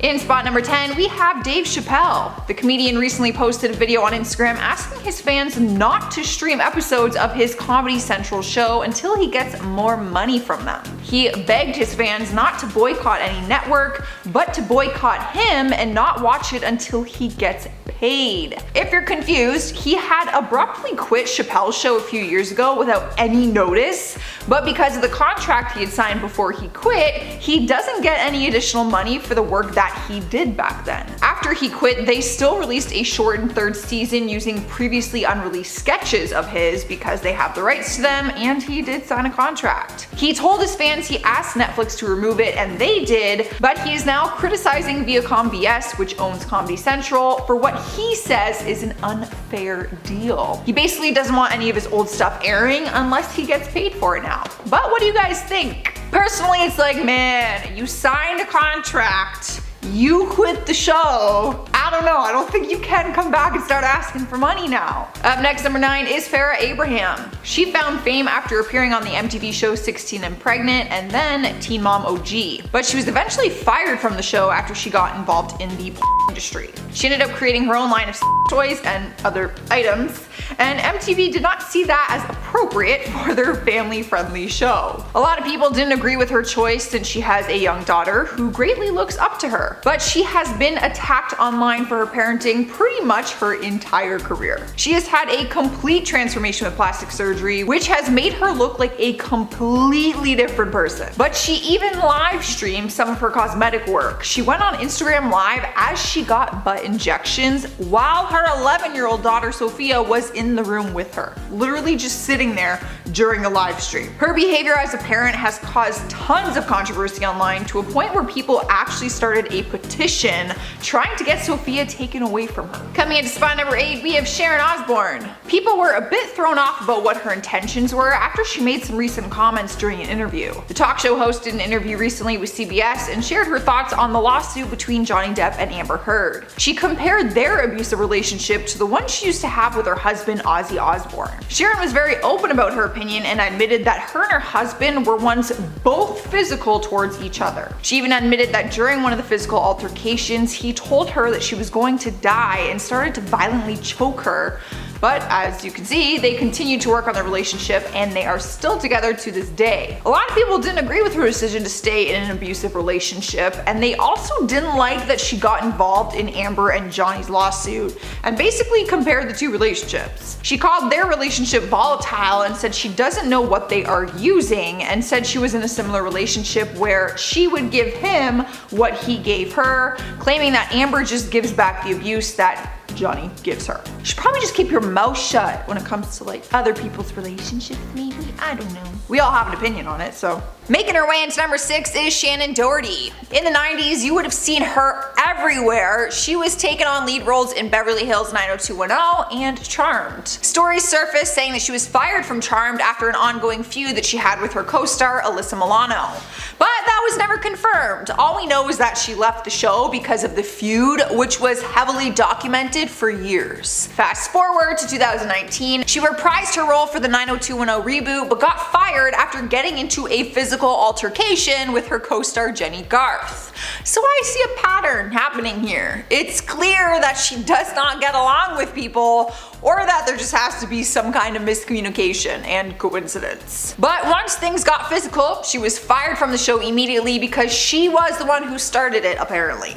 In spot number 10, we have Dave Chappelle. The comedian recently posted a video on Instagram asking his fans not to stream episodes of his Comedy Central show until he gets more money from them. He begged his fans not to boycott any network, but to boycott him and not watch it until he gets paid. If you're confused, he had abruptly quit Chappelle's show a few years ago without any notice, but because of the contract he had signed before he quit, he doesn't get any additional money for the work that he did back then. After he quit, they still released a shortened third season using previously unreleased sketches of his because they have the rights to them and he did sign a contract. He told his fans he asked Netflix to remove it and they did, but he is now criticizing Viacom BS, which owns Comedy Central, for what he says is an unfair deal. He basically doesn't want any of his old stuff airing unless he gets paid for it now. But what do you guys think? Personally, it's like, man, you signed a contract, you quit the show. I don't know, I don't think you can come back and start asking for money now. Up next, number 9 is Farrah Abraham. She found fame after appearing on the MTV show 16 and Pregnant and then Teen Mom OG. But she was eventually fired from the show after she got involved in the industry. She ended up creating her own line of toys and other items, and MTV did not see that as appropriate for their family-friendly show. A lot of people didn't agree with her choice since she has a young daughter who greatly looks up to her. But she has been attacked online for her parenting pretty much her entire career. She has had a complete transformation with plastic surgery, which has made her look like a completely different person. But she even live streamed some of her cosmetic work. She went on Instagram Live as she got butt injections while her 11-year-old daughter Sophia was in the room with her, literally just sitting there during a live stream. Her behavior as a parent has caused tons of controversy online to a point where people actually started a petition trying to get Sophia taken away from her. Coming into spot number 8, we have Sharon Osbourne. People were a bit thrown off about what her intentions were after she made some recent comments during an interview. The talk show host did an interview recently with CBS and shared her thoughts on the lawsuit between Johnny Depp and Amber Heard. She compared their abusive relationship to the one she used to have with her husband Ozzy Osbourne. Sharon was very open about her opinion and admitted that her and her husband were once both physical towards each other. She even admitted that during one of the physical altercations, he told her that she was going to die and started to violently choke her. But as you can see, they continued to work on their relationship and they are still together to this day. A lot of people didn't agree with her decision to stay in an abusive relationship, and they also didn't like that she got involved in Amber and Johnny's lawsuit and basically compared the two relationships. She called their relationship volatile and said she doesn't know what they are using, and said she was in a similar relationship where she would give him what he gave her, claiming that Amber just gives back the abuse that Johnny gives her. You should probably just keep your mouth shut when it comes to like other people's relationships, maybe? I don't know. We all have an opinion on it, so. Making her way into number 6 is Shannen Doherty. In the 90s, you would have seen her everywhere. She was taking on lead roles in Beverly Hills 90210 and Charmed. Stories surfaced saying that she was fired from Charmed after an ongoing feud that she had with her co-star Alyssa Milano. But that was never confirmed. All we know is that she left the show because of the feud, which was heavily documented for years. Fast forward to 2019, she reprised her role for the 90210 reboot, but got fired after getting into a physical altercation with her co-star Jennie Garth. So I see a pattern happening here. It's clear that she does not get along with people, or that there just has to be some kind of miscommunication and coincidence. But once things got physical, she was fired from the show immediately because she was the one who started it, apparently.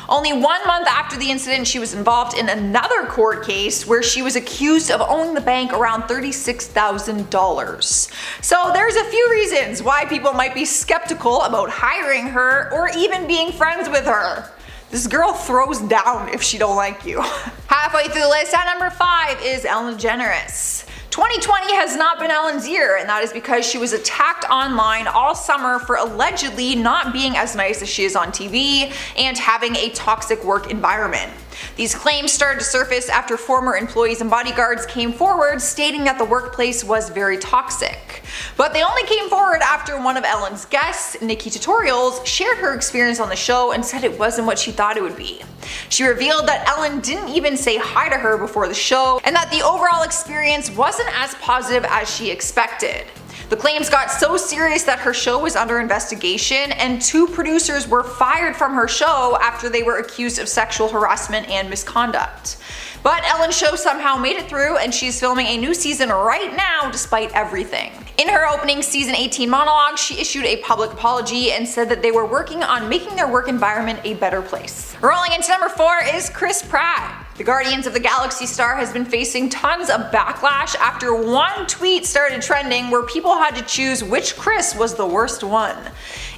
Only 1 month after the incident, she was involved in another court case where she was accused of owing the bank around $36,000. So there's a few reasons why people might be skeptical about hiring her or even being friends with her. This girl throws down if she don't like you. Halfway through the list, at number 5 is Ellen DeGeneres. 2020 has not been Ellen's year, and that is because she was attacked online all summer for allegedly not being as nice as she is on TV and having a toxic work environment. These claims started to surface after former employees and bodyguards came forward stating that the workplace was very toxic. But they only came forward after one of Ellen's guests, Nikki Tutorials, shared her experience on the show and said it wasn't what she thought it would be. She revealed that Ellen didn't even say hi to her before the show and that the overall experience wasn't as positive as she expected. The claims got so serious that her show was under investigation, and 2 producers were fired from her show after they were accused of sexual harassment and misconduct. But Ellen's show somehow made it through, and she's filming a new season right now despite everything. In her opening season 18 monologue, she issued a public apology and said that they were working on making their work environment a better place. Rolling into number 4 is Chris Pratt. The Guardians of the Galaxy star has been facing tons of backlash after one tweet started trending where people had to choose which Chris was the worst one.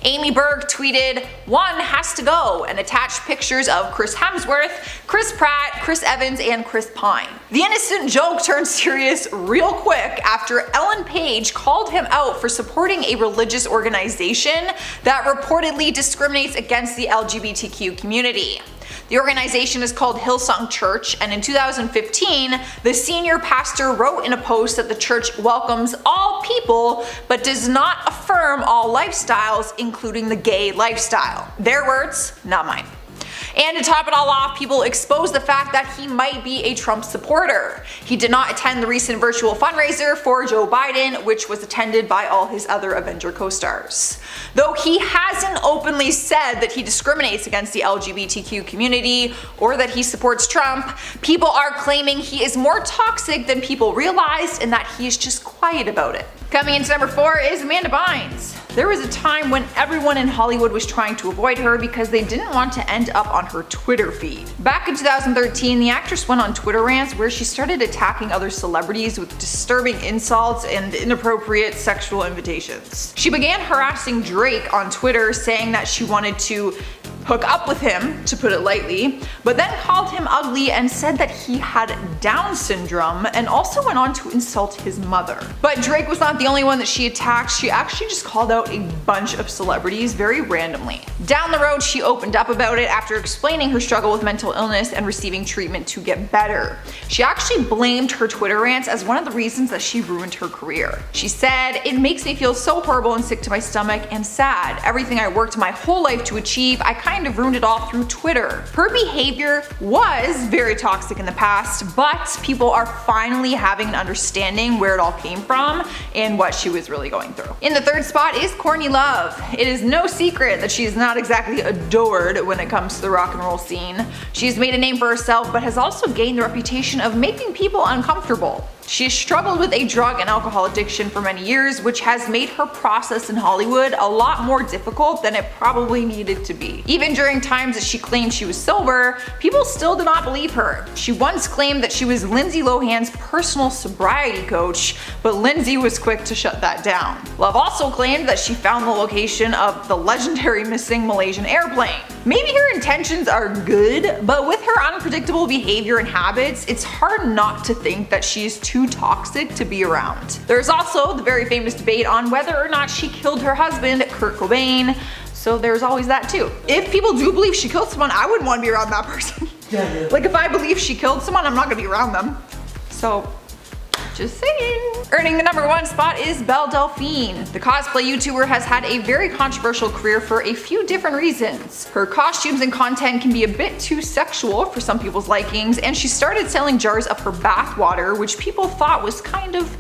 Amy Berg tweeted, "One has to go," and attached pictures of Chris Hemsworth, Chris Pratt, Chris Evans, and Chris Pine. The innocent joke turned serious real quick after Ellen Page called him out for supporting a religious organization that reportedly discriminates against the LGBTQ community. The organization is called Hillsong Church, and in 2015, the senior pastor wrote in a post that the church welcomes all people but does not affirm all lifestyles, including the gay lifestyle. Their words, not mine. And to top it all off, people exposed the fact that he might be a Trump supporter. He did not attend the recent virtual fundraiser for Joe Biden, which was attended by all his other Avenger co-stars. Though he hasn't openly said that he discriminates against the LGBTQ community or that he supports Trump, people are claiming he is more toxic than people realized and that he is just quiet about it. Coming into number 4 is Amanda Bynes. There was a time when everyone in Hollywood was trying to avoid her because they didn't want to end up on her Twitter feed. Back in 2013, the actress went on Twitter rants where she started attacking other celebrities with disturbing insults and inappropriate sexual invitations. She began harassing Drake on Twitter, saying that she wanted to hook up with him, to put it lightly, but then called him ugly and said that he had Down syndrome, and also went on to insult his mother. But Drake was not the only one that she attacked. She actually just called out a bunch of celebrities very randomly. Down the road, she opened up about it after explaining her struggle with mental illness and receiving treatment to get better. She actually blamed her Twitter rants as one of the reasons that she ruined her career. She said, "It makes me feel so horrible and sick to my stomach and sad. Everything I worked my whole life to achieve, I kind of ruined it all through Twitter." Her behavior was very toxic in the past, but people are finally having an understanding where it all came from and what she was really going through. In the 3rd spot is Courtney Love. It is no secret that she is not exactly adored when it comes to the rock and roll scene. She has made a name for herself, but has also gained the reputation of making people uncomfortable. She has struggled with a drug and alcohol addiction for many years, which has made her process in Hollywood a lot more difficult than it probably needed to be. Even during times that she claimed she was sober, people still did not believe her. She once claimed that she was Lindsay Lohan's personal sobriety coach, but Lindsay was quick to shut that down. Love also claimed that she found the location of the legendary missing Malaysian airplane. Maybe her intentions are good, but with her unpredictable behavior and habits, it's hard not to think that she is too toxic to be around. There's also the very famous debate on whether or not she killed her husband, Kurt Cobain, so there's always that too. If people do believe she killed someone, I wouldn't want to be around that person. Yeah. Like if I believe she killed someone, I'm not gonna be around them. So, just saying. Earning the number 1 spot is Belle Delphine. The cosplay YouTuber has had a very controversial career for a few different reasons. Her costumes and content can be a bit too sexual for some people's likings, and she started selling jars of her bath water, which people thought was kind of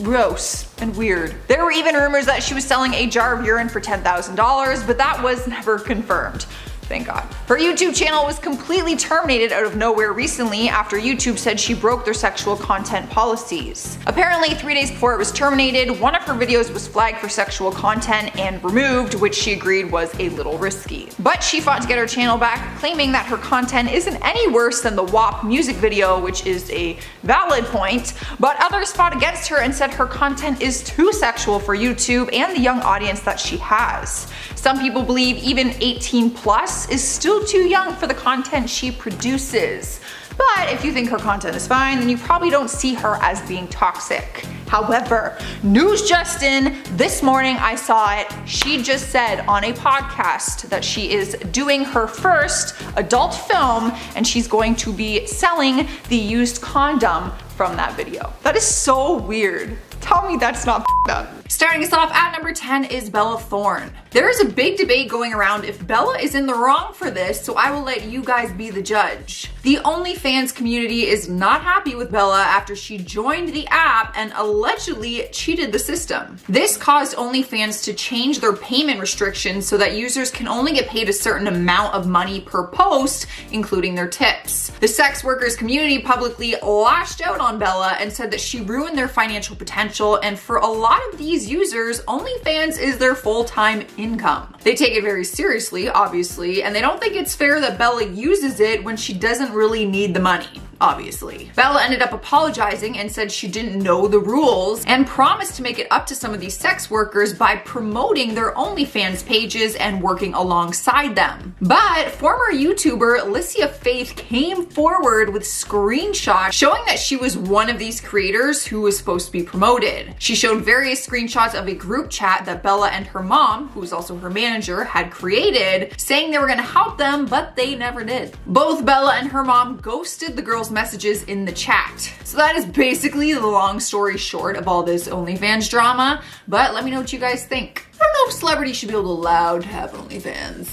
gross and weird. There were even rumors that she was selling a jar of urine for $10,000, but that was never confirmed. Thank God. Her YouTube channel was completely terminated out of nowhere recently after YouTube said she broke their sexual content policies. Apparently, 3 days before it was terminated, one of her videos was flagged for sexual content and removed, which she agreed was a little risky. But she fought to get her channel back, claiming that her content isn't any worse than the WAP music video, which is a valid point, but others fought against her and said her content is too sexual for YouTube and the young audience that she has. Some people believe even 18+ is still too young for the content she produces. But if you think her content is fine, then you probably don't see her as being toxic. However, news just in, this morning I saw it, she just said on a podcast that she is doing her first adult film and she's going to be selling the used condom from that video. That is so weird. Tell me that's not up. Starting us off at number 10 is Bella Thorne. There is a big debate going around if Bella is in the wrong for this, so I will let you guys be the judge. The OnlyFans community is not happy with Bella after she joined the app and allegedly cheated the system. This caused OnlyFans to change their payment restrictions so that users can only get paid a certain amount of money per post, including their tips. The sex workers community publicly lashed out on Bella and said that she ruined their financial potential, and for a lot of these users, OnlyFans is their full-time income. They take it very seriously, obviously, and they don't think it's fair that Bella uses it when she doesn't really need the money. Obviously. Bella ended up apologizing and said she didn't know the rules and promised to make it up to some of these sex workers by promoting their OnlyFans pages and working alongside them. But former YouTuber Alicia Faith came forward with screenshots showing that she was one of these creators who was supposed to be promoted. She showed various screenshots of a group chat that Bella and her mom, who was also her manager, had created, saying they were gonna help them, but they never did. Both Bella and her mom ghosted the girls' messages in the chat. So that is basically the long story short of all this OnlyFans drama, but let me know what you guys think. I don't know if celebrities should be allowed to have OnlyFans.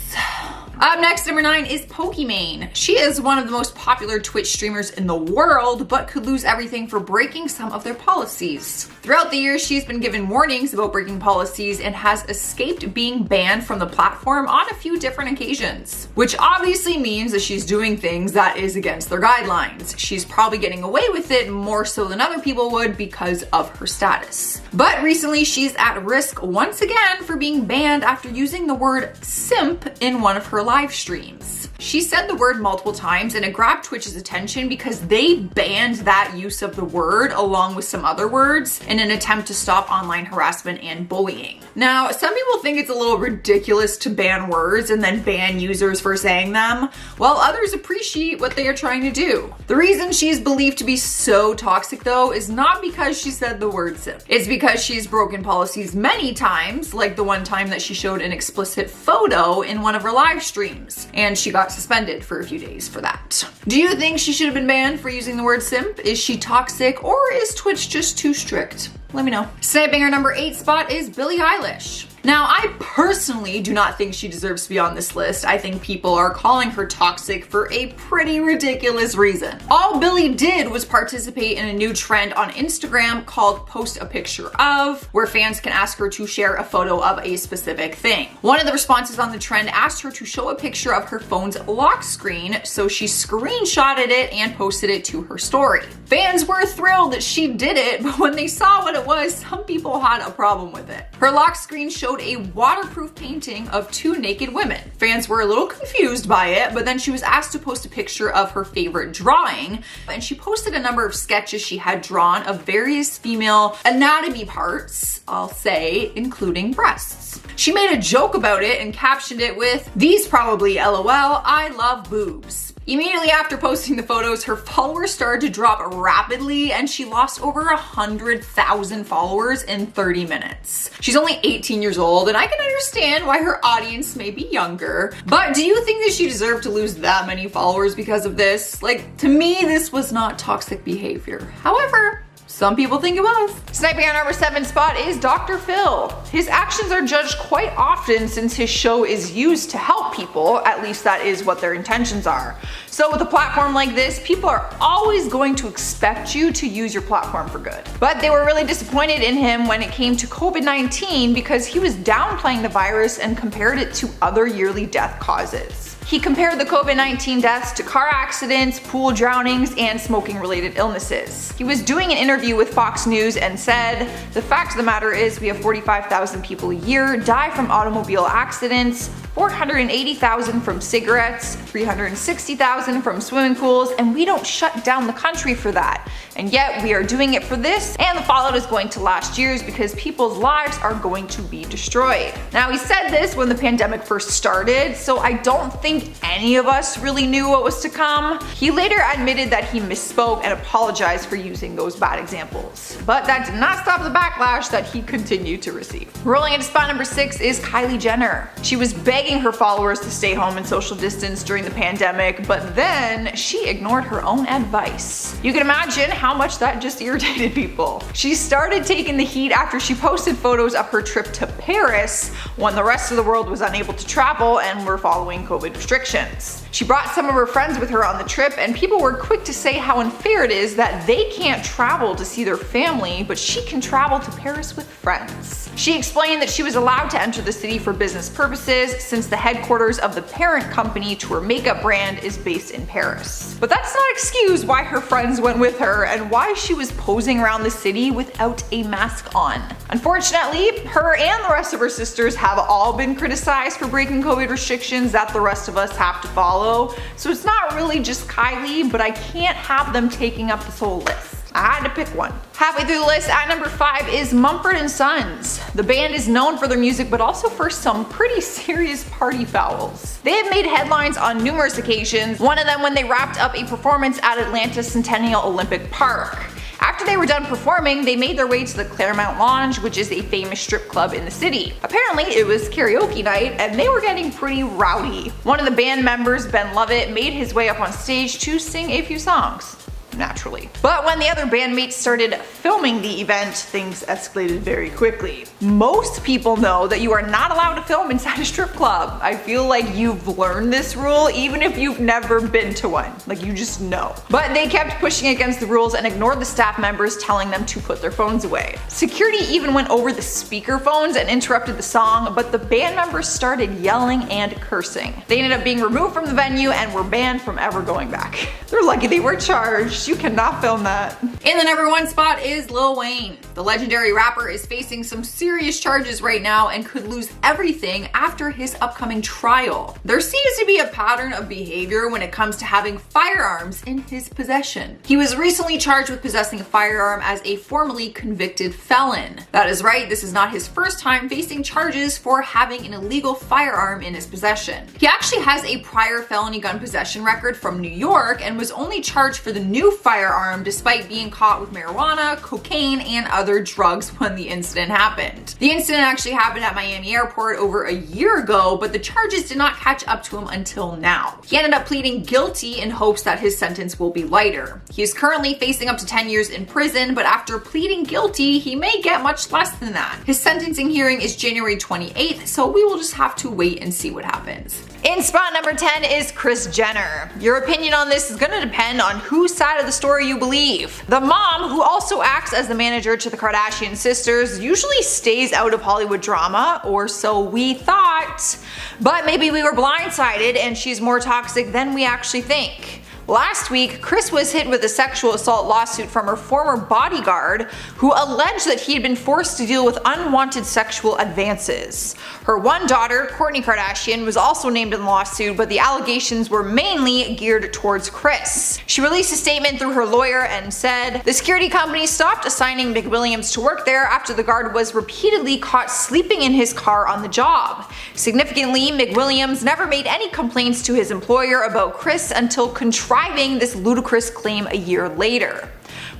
Up next, number 9 is Pokimane. She is one of the most popular Twitch streamers in the world, but could lose everything for breaking some of their policies. Throughout the years, she's been given warnings about breaking policies and has escaped being banned from the platform on a few different occasions, which obviously means that she's doing things that is against their guidelines. She's probably getting away with it more so than other people would because of her status. But recently, she's at risk once again for being banned after using the word simp in one of her live streams. She said the word multiple times and it grabbed Twitch's attention because they banned that use of the word along with some other words in an attempt to stop online harassment and bullying. Now, some people think it's a little ridiculous to ban words and then ban users for saying them, while others appreciate what they are trying to do. The reason she's believed to be so toxic though is not because she said the word simp. It's because she's broken policies many times, like the one time that she showed an explicit photo in one of her live streams, and she got suspended for a few days for that. Do you think she should have been banned for using the word simp? Is she toxic, or is Twitch just too strict? Let me know. Sniping her number 8 spot is Billie Eilish. Now, I personally do not think she deserves to be on this list. I think people are calling her toxic for a pretty ridiculous reason. All Billie did was participate in a new trend on Instagram called Post a Picture Of, where fans can ask her to share a photo of a specific thing. One of the responses on the trend asked her to show a picture of her phone's lock screen, so she screenshotted it and posted it to her story. Fans were thrilled that she did it, but when they saw what it was, some people had a problem with it. Her lock screen showed a waterproof painting of 2 naked women. Fans were a little confused by it, but then she was asked to post a picture of her favorite drawing, and she posted a number of sketches she had drawn of various female anatomy parts, I'll say, including breasts. She made a joke about it and captioned it with, "These probably LOL, I love boobs." Immediately after posting the photos, her followers started to drop rapidly and she lost over 100,000 followers in 30 minutes. She's only 18 years old and I can understand why her audience may be younger, but do you think that she deserved to lose that many followers because of this? Like, to me, this was not toxic behavior. However, some people think it was. Sniping our number 7 spot is Dr. Phil. His actions are judged quite often since his show is used to help people, at least that is what their intentions are. So with a platform like this, people are always going to expect you to use your platform for good. But they were really disappointed in him when it came to COVID-19 because he was downplaying the virus and compared it to other yearly death causes. He compared the COVID-19 deaths to car accidents, pool drownings, and smoking-related illnesses. He was doing an interview with Fox News and said, "The fact of the matter is we have 45,000 people a year die from automobile accidents, 480,000 from cigarettes, 360,000 from swimming pools, and we don't shut down the country for that. And yet we are doing it for this, and the fallout is going to last years because people's lives are going to be destroyed." Now, he said this when the pandemic first started, so I don't think any of us really knew what was to come. He later admitted that he misspoke and apologized for using those bad examples. But that did not stop the backlash that he continued to receive. Rolling into spot number 6 is Kylie Jenner. She was begging begging her followers to stay home and social distance during the pandemic, but then she ignored her own advice. You can imagine how much that just irritated people. She started taking the heat after she posted photos of her trip to Paris when the rest of the world was unable to travel and were following COVID restrictions. She brought some of her friends with her on the trip, and people were quick to say how unfair it is that they can't travel to see their family, but she can travel to Paris with friends. She explained that she was allowed to enter the city for business purposes since the headquarters of the parent company to her makeup brand is based in Paris. But that's not excuse why her friends went with her and why she was posing around the city without a mask on. Unfortunately, her and the rest of her sisters have all been criticized for breaking COVID restrictions that the rest of us have to follow, so it's not really just Kylie, but I can't have them taking up this whole list. I had to pick one. Halfway through the list, at number 5 is Mumford & Sons. The band is known for their music, but also for some pretty serious party fouls. They have made headlines on numerous occasions, one of them when they wrapped up a performance at Atlanta Centennial Olympic Park. After they were done performing, they made their way to the Claremont Lounge, which is a famous strip club in the city. Apparently, it was karaoke night, and they were getting pretty rowdy. One of the band members, Ben Lovett, made his way up on stage to sing a few songs. Naturally. But when the other bandmates started filming the event, things escalated very quickly. Most people know that you are not allowed to film inside a strip club. I feel like you've learned this rule even if you've never been to one. Like, you just know. But they kept pushing against the rules and ignored the staff members telling them to put their phones away. Security even went over the speaker phones and interrupted the song, but the band members started yelling and cursing. They ended up being removed from the venue and were banned from ever going back. They're lucky they were charged. You cannot film that. In the number 1 spot is Lil Wayne. The legendary rapper is facing some serious charges right now and could lose everything after his upcoming trial. There seems to be a pattern of behavior when it comes to having firearms in his possession. He was recently charged with possessing a firearm as a formerly convicted felon. That is right, this is not his first time facing charges for having an illegal firearm in his possession. He actually has a prior felony gun possession record from New York and was only charged for the new firearm despite being caught with marijuana, cocaine, and other drugs when the incident happened. The incident actually happened at Miami Airport over a year ago, but the charges did not catch up to him until now. He ended up pleading guilty in hopes that his sentence will be lighter. He is currently facing up to 10 years in prison, but after pleading guilty, he may get much less than that. His sentencing hearing is January 28th, so we will just have to wait and see what happens. In spot number 10 is Kris Jenner. Your opinion on this is going to depend on whose side of the story you believe. The mom, who also acts as the manager to the Kardashian sisters, usually stays out of Hollywood drama, or so we thought. But maybe we were blindsided and she's more toxic than we actually think. Last week, Kris was hit with a sexual assault lawsuit from her former bodyguard, who alleged that he had been forced to deal with unwanted sexual advances. Her one daughter, Kourtney Kardashian, was also named in the lawsuit, but the allegations were mainly geared towards Kris. She released a statement through her lawyer and said, "The security company stopped assigning McWilliams to work there after the guard was repeatedly caught sleeping in his car on the job. Significantly, McWilliams never made any complaints to his employer about Kris until contriving this ludicrous claim a year later."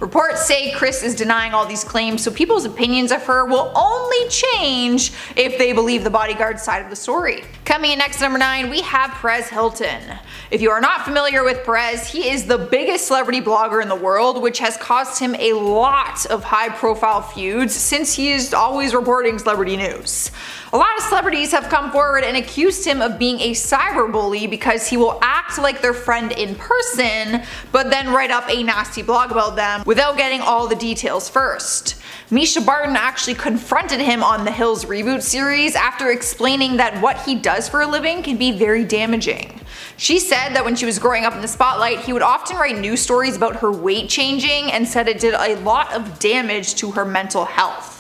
Reports say Kris is denying all these claims, so people's opinions of her will only change if they believe the bodyguard's side of the story. Coming in next, number 9, we have Perez Hilton. If you are not familiar with Perez, he is the biggest celebrity blogger in the world, which has caused him a lot of high-profile feuds since he is always reporting celebrity news. A lot of celebrities have come forward and accused him of being a cyberbully because he will act like their friend in person, but then write up a nasty blog about them without getting all the details first. Misha Barton actually confronted him on The Hills reboot series after explaining that what he does for a living can be very damaging. She said that when she was growing up in the spotlight, he would often write news stories about her weight changing and said it did a lot of damage to her mental health.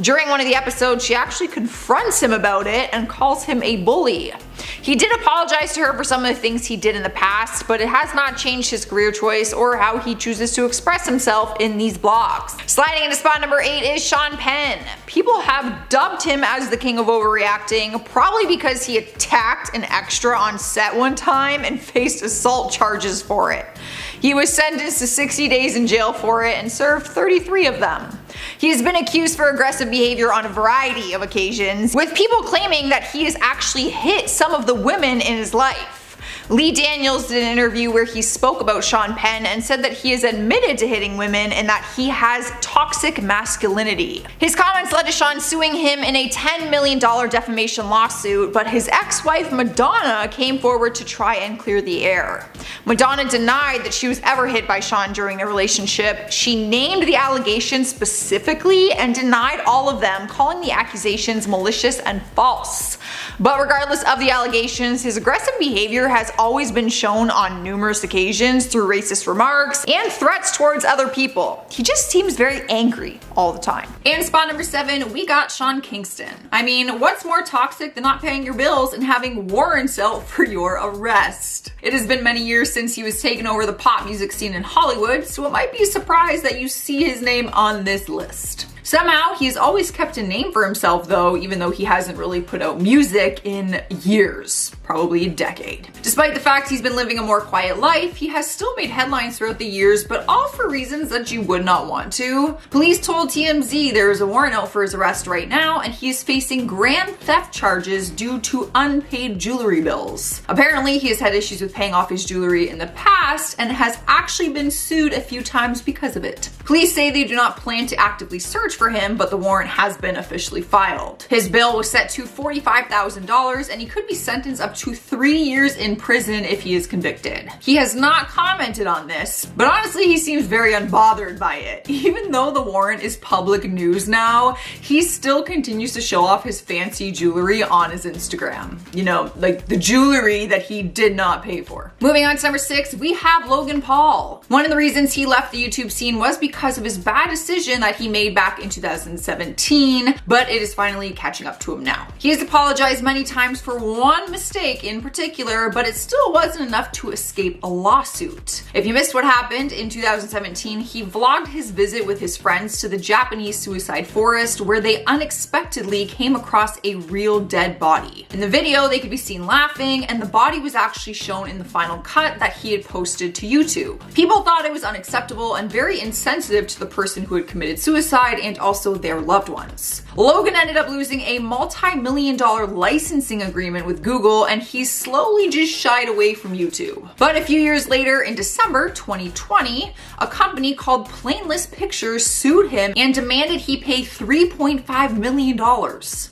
During one of the episodes, she actually confronts him about it and calls him a bully. He did apologize to her for some of the things he did in the past, but it has not changed his career choice or how he chooses to express himself in these blogs. Sliding into spot number 8 is Sean Penn. People have dubbed him as the king of overreacting, probably because he attacked an extra on set one time and faced assault charges for it. He was sentenced to 60 days in jail for it and served 33 of them. He has been accused for aggressive behavior on a variety of occasions, with people claiming that he has actually hit some of the women in his life. Lee Daniels did an interview where he spoke about Sean Penn and said that he has admitted to hitting women and that he has toxic masculinity. His comments led to Sean suing him in a $10 million defamation lawsuit, but his ex-wife Madonna came forward to try and clear the air. Madonna denied that she was ever hit by Sean during their relationship. She named the allegations specifically and denied all of them, calling the accusations malicious and false. But regardless of the allegations, his aggressive behavior has always been shown on numerous occasions through racist remarks and threats towards other people. He just seems very angry all the time. And spot number 7, we got Sean Kingston. I mean, what's more toxic than not paying your bills and having warrants out for your arrest? It has been many years since he was taking over the pop music scene in Hollywood, so it might be a surprise that you see his name on this list. Somehow, he's always kept a name for himself though, even though he hasn't really put out music in years, probably a decade. Despite the fact he's been living a more quiet life, he has still made headlines throughout the years, but all for reasons that you would not want to. Police told TMZ there is a warrant out for his arrest right now, and he is facing grand theft charges due to unpaid jewelry bills. Apparently, he has had issues with paying off his jewelry in the past and has actually been sued a few times because of it. Police say they do not plan to actively search for him, but the warrant has been officially filed. His bail was set to $45,000 and he could be sentenced up to 3 years in prison if he is convicted. He has not commented on this, but honestly he seems very unbothered by it. Even though the warrant is public news now, he still continues to show off his fancy jewelry on his Instagram. You know, like the jewelry that he did not pay for. Moving on to number 6, we have Logan Paul. One of the reasons he left the YouTube scene was because of his bad decision that he made back in 2017, but it is finally catching up to him now. He has apologized many times for one mistake in particular, but it still wasn't enough to escape a lawsuit. If you missed what happened in 2017, he vlogged his visit with his friends to the Japanese suicide forest where they unexpectedly came across a real dead body. In the video, they could be seen laughing, and the body was actually shown in the final cut that he had posted to YouTube. People thought it was unacceptable and very insensitive to the person who had committed suicide and also their loved ones. Logan ended up losing a multi-million-dollar licensing agreement with Google, and he slowly just shied away from YouTube. But a few years later, in December 2020, a company called Plainless Pictures sued him and demanded he pay $3.5 million.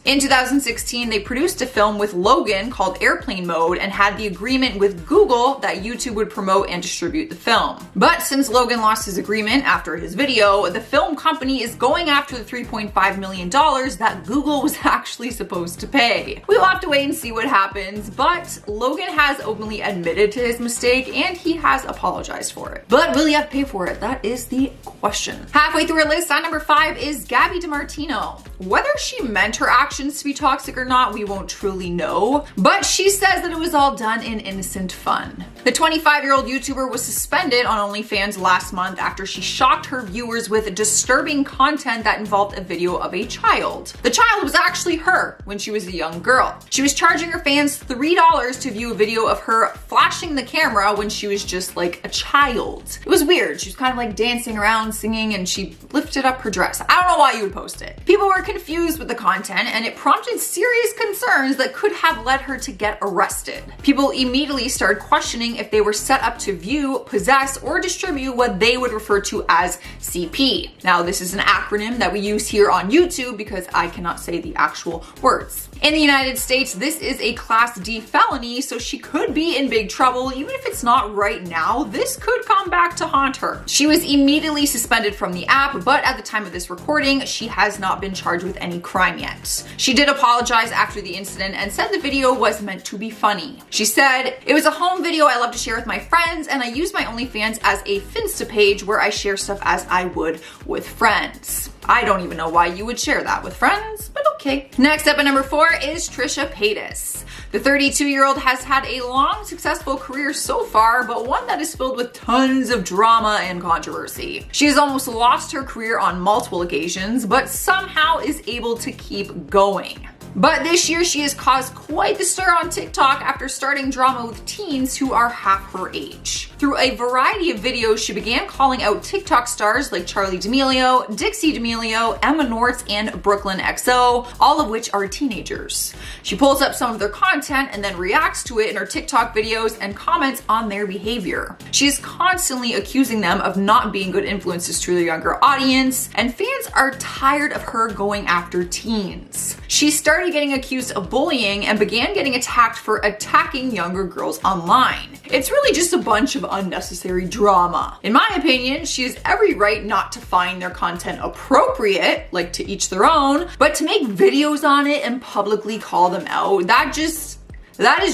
In 2016, they produced a film with Logan called Airplane Mode and had the agreement with Google that YouTube would promote and distribute the film. But since Logan lost his agreement after his video, the film company is going after the $3.5 million that Google was actually supposed to pay. We will have to wait and see what happens, but Logan has openly admitted to his mistake and he has apologized for it. But will he have to pay for it? That is the question. Halfway through our list, on number 5 is Gabby DeMartino. Whether she meant her actions to be toxic or not, we won't truly know, but she says that it was all done in innocent fun. The 25-year-old YouTuber was suspended on OnlyFans last month after she shocked her viewers with disturbing content that involved a video of a child. The child was actually her when she was a young girl. She was charging her fans $3 to view a video of her flashing the camera when she was just like a child. It was weird. She was kind of like dancing around, singing, and she lifted up her dress. I don't know why you would post it. People were confused with the content, and it prompted serious concerns that could have led her to get arrested. People immediately started questioning if they were set up to view, possess, or distribute what they would refer to as CP. Now, this is an acronym that we use here on YouTube because I cannot say the actual words. In the United States, this is a Class D felony, so she could be in big trouble. Even if it's not right now, this could come back to haunt her. She was immediately suspended from the app, but at the time of this recording, she has not been charged with any crime yet. She did apologize after the incident and said the video was meant to be funny. She said, "It was a home video I love to share with my friends, and I use my OnlyFans as a Finsta page where I share stuff as I would with friends." I don't even know why you would share that with friends, but okay. Next up at number 4 is Trisha Paytas. The 32-year-old has had a long, successful career so far, but one that is filled with tons of drama and controversy. She has almost lost her career on multiple occasions, but somehow is able to keep going. But this year she has caused quite the stir on TikTok after starting drama with teens who are half her age. Through a variety of videos, she began calling out TikTok stars like Charli D'Amelio, Dixie D'Amelio, Emma Nortz, and Brooklyn XO, all of which are teenagers. She pulls up some of their content and then reacts to it in her TikTok videos and comments on their behavior. She is constantly accusing them of not being good influences to their younger audience, and fans are tired of her going after teens. She started getting accused of bullying and began getting attacked for attacking younger girls online. It's really just a bunch of unnecessary drama. In my opinion, she has every right not to find their content appropriate, like to each their own, but to make videos on it and publicly call them out, that is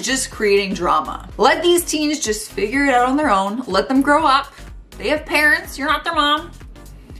just creating drama. Let these teens just figure it out on their own. Let them grow up. They have parents, you're not their mom.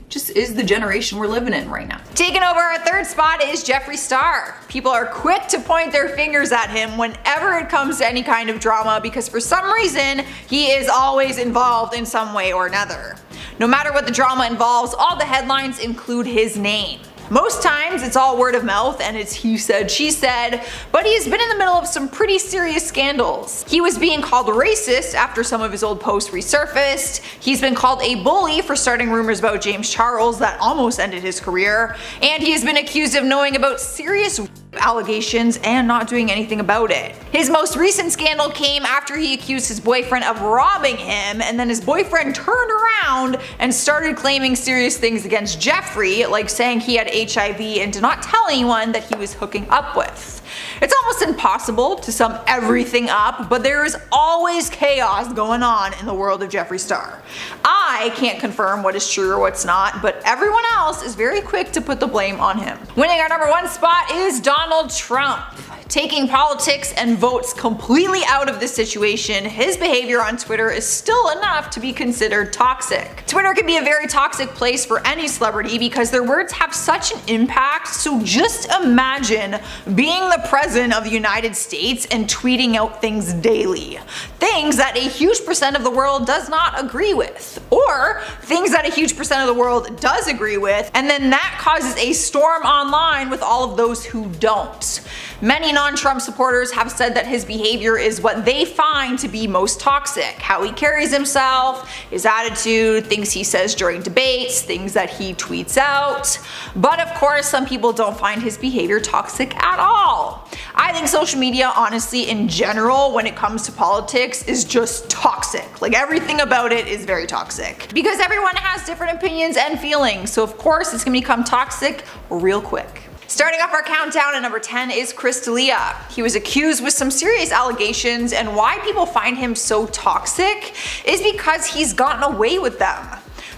Just is the generation we're living in right now. Taking over our third spot is Jeffree Star. People are quick to point their fingers at him whenever it comes to any kind of drama because for some reason, he is always involved in some way or another. No matter what the drama involves, all the headlines include his name. Most times it's all word of mouth and it's he said, she said, but he's been in the middle of some pretty serious scandals. He was being called racist after some of his old posts resurfaced. He's been called a bully for starting rumors about James Charles that almost ended his career. And he has been accused of knowing about serious allegations and not doing anything about it. His most recent scandal came after he accused his boyfriend of robbing him, and then his boyfriend turned around and started claiming serious things against Jeffree, like saying he had HIV and did not tell anyone that he was hooking up with. It's almost impossible to sum everything up, but there is always chaos going on in the world of Jeffree Star. I can't confirm what is true or what's not, but everyone else is very quick to put the blame on him. Winning our number one spot is Donald Trump. Taking politics and votes completely out of the situation, his behavior on Twitter is still enough to be considered toxic. Twitter can be a very toxic place for any celebrity because their words have such an impact, so just imagine being the president of the United States and tweeting out things daily. Things that a huge percent of the world does not agree with, or things that a huge percent of the world does agree with, and then that causes a storm online with all of those who don't. Many non-Trump supporters have said that his behavior is what they find to be most toxic. How he carries himself, his attitude, things he says during debates, things that he tweets out. But of course, some people don't find his behavior toxic at all. I think social media, honestly, in general, when it comes to politics, is just toxic. Like everything about it is very toxic. Because everyone has different opinions and feelings, so of course it's gonna become toxic real quick. Starting off our countdown at number 10 is Chris D'Elia. He was accused with some serious allegations, and why people find him so toxic is because he's gotten away with them.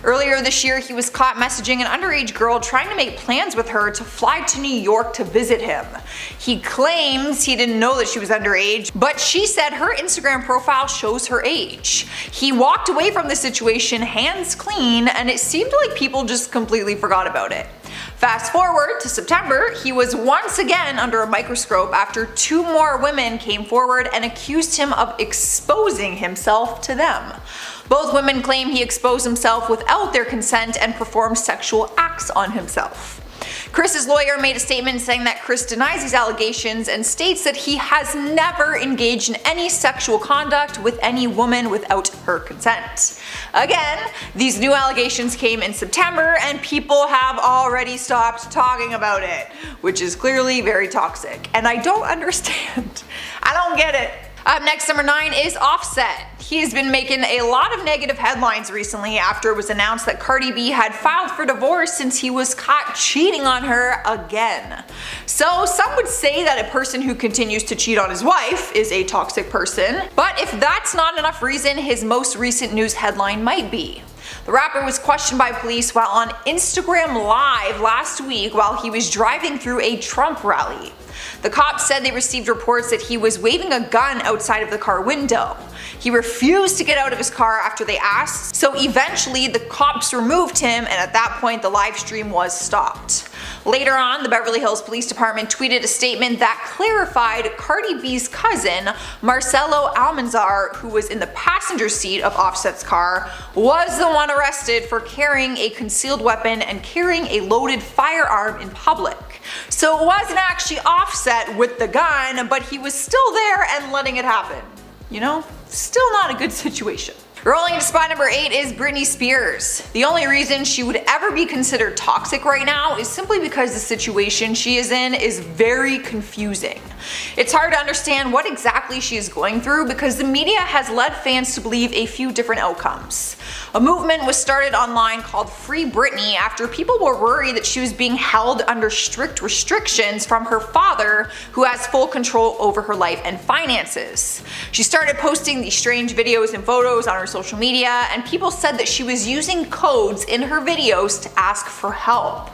Earlier this year, he was caught messaging an underage girl trying to make plans with her to fly to New York to visit him. He claims he didn't know that she was underage, but she said her Instagram profile shows her age. He walked away from the situation hands clean, and it seemed like people just completely forgot about it. Fast forward to September, he was once again under a microscope after 2 more women came forward and accused him of exposing himself to them. Both women claim he exposed himself without their consent and performed sexual acts on himself. Chris's lawyer made a statement saying that Chris denies these allegations and states that he has never engaged in any sexual conduct with any woman without her consent. Again, these new allegations came in September and people have already stopped talking about it, which is clearly very toxic. And I don't understand. I don't get it. Up next, number 9 is Offset. He has been making a lot of negative headlines recently after it was announced that Cardi B had filed for divorce since he was caught cheating on her again. So some would say that a person who continues to cheat on his wife is a toxic person, but if that's not enough reason, his most recent news headline might be. The rapper was questioned by police while on Instagram Live last week while he was driving through a Trump rally. The cops said they received reports that he was waving a gun outside of the car window. He refused to get out of his car after they asked, so eventually the cops removed him, and at that point the live stream was stopped. Later on, the Beverly Hills Police Department tweeted a statement that clarified Cardi B's cousin, Marcelo Almanzar, who was in the passenger seat of Offset's car, was the one arrested for carrying a concealed weapon and carrying a loaded firearm in public. So it wasn't actually Offset with the gun, but he was still there and letting it happen. You know, still not a good situation. Rolling into spot number 8 is Britney Spears. The only reason she would ever be considered toxic right now is simply because the situation she is in is very confusing. It's hard to understand what exactly she is going through because the media has led fans to believe a few different outcomes. A movement was started online called Free Britney after people were worried that she was being held under strict restrictions from her father, who has full control over her life and finances. She started posting these strange videos and photos on her social media, and people said that she was using codes in her videos to ask for help.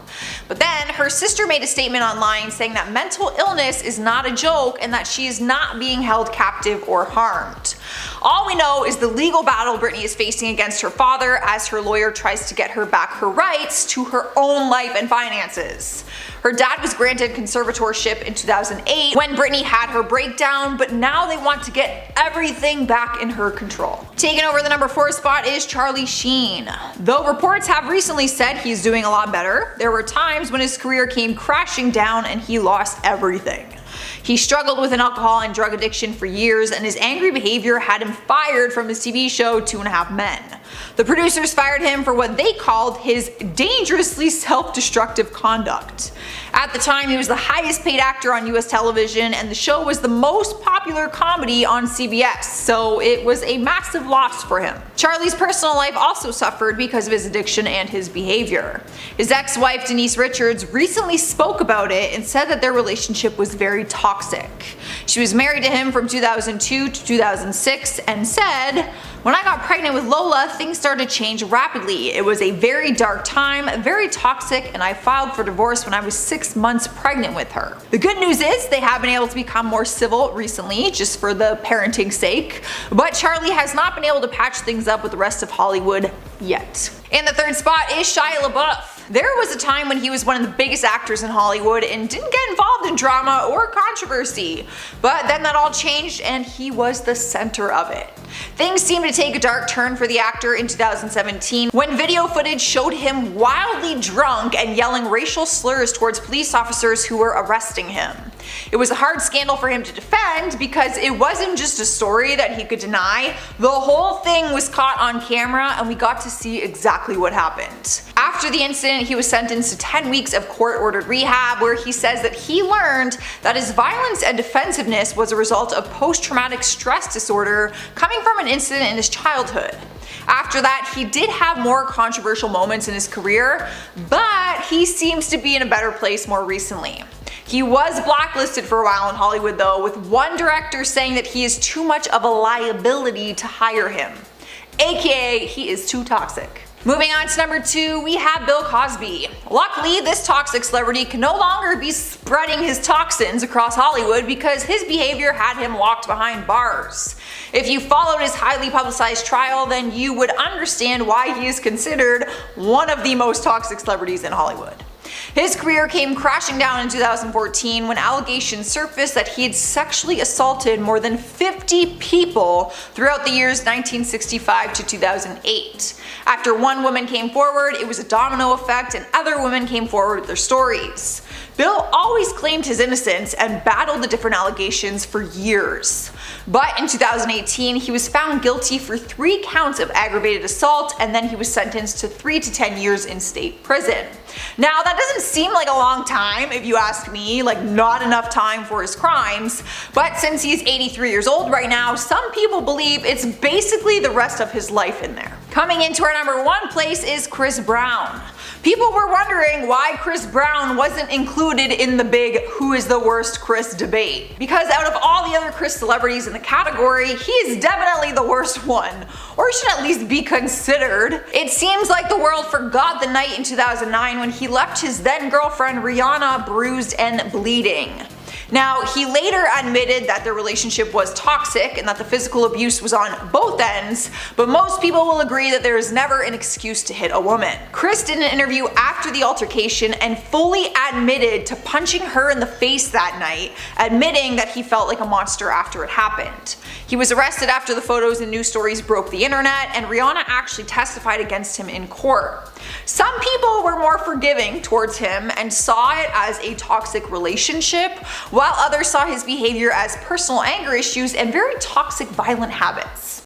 But then her sister made a statement online saying that mental illness is not a joke and that she is not being held captive or harmed. All we know is the legal battle Britney is facing against her father as her lawyer tries to get her back her rights to her own life and finances. Her dad was granted conservatorship in 2008 when Britney had her breakdown, but now they want to get everything back in her control. Taking over the number 4 spot is Charlie Sheen. Though reports have recently said he's doing a lot better, there were times when his career came crashing down and he lost everything. He struggled with an alcohol and drug addiction for years, and his angry behavior had him fired from his TV show 2.5 Men. The producers fired him for what they called his dangerously self-destructive conduct. At the time, he was the highest paid actor on US television, and the show was the most popular comedy on CBS, so it was a massive loss for him. Charlie's personal life also suffered because of his addiction and his behavior. His ex-wife Denise Richards recently spoke about it and said that their relationship was very toxic. She was married to him from 2002 to 2006 and said, "When I got pregnant with Lola, things started to change rapidly. It was a very dark time, very toxic, and I filed for divorce when I was 6 months pregnant with her." The good news is they have been able to become more civil recently, just for the parenting sake, but Charlie has not been able to patch things up with the rest of Hollywood yet. In the 3rd spot is Shia LaBeouf. There was a time when he was one of the biggest actors in Hollywood and didn't get involved in drama or controversy, but then that all changed and he was the center of it. Things seemed to take a dark turn for the actor in 2017 when video footage showed him wildly drunk and yelling racial slurs towards police officers who were arresting him. It was a hard scandal for him to defend because it wasn't just a story that he could deny. The whole thing was caught on camera and we got to see exactly what happened. After the incident, he was sentenced to 10 weeks of court-ordered rehab, where he says that he learned that his violence and defensiveness was a result of post-traumatic stress disorder coming from an incident in his childhood. After that, he did have more controversial moments in his career, but he seems to be in a better place more recently. He was blacklisted for a while in Hollywood though, with one director saying that he is too much of a liability to hire him, aka he is too toxic. Moving on to number 2, we have Bill Cosby. Luckily, this toxic celebrity can no longer be spreading his toxins across Hollywood because his behavior had him locked behind bars. If you followed his highly publicized trial, then you would understand why he is considered one of the most toxic celebrities in Hollywood. His career came crashing down in 2014 when allegations surfaced that he had sexually assaulted more than 50 people throughout the years 1965 to 2008. After one woman came forward, it was a domino effect and other women came forward with their stories. Bill always claimed his innocence and battled the different allegations for years. But in 2018, he was found guilty for 3 counts of aggravated assault, and then he was sentenced to 3 to 10 years in state prison. Now that doesn't seem like a long time if you ask me, like not enough time for his crimes, but since he's 83 years old right now, some people believe it's basically the rest of his life in there. Coming into our number 1 place is Chris Brown. People were wondering why Chris Brown wasn't included in the big "who is the worst Chris" debate. Because out of all the other Chris celebrities in the category, he is definitely the worst one, or should at least be considered. It seems like the world forgot the night in 2009 when he left his then girlfriend Rihanna bruised and bleeding. Now, he later admitted that their relationship was toxic and that the physical abuse was on both ends, but most people will agree that there is never an excuse to hit a woman. Chris did an interview after the altercation and fully admitted to punching her in the face that night, admitting that he felt like a monster after it happened. He was arrested after the photos and news stories broke the internet, and Rihanna actually testified against him in court. Some people were more forgiving towards him and saw it as a toxic relationship, while others saw his behavior as personal anger issues and very toxic violent habits.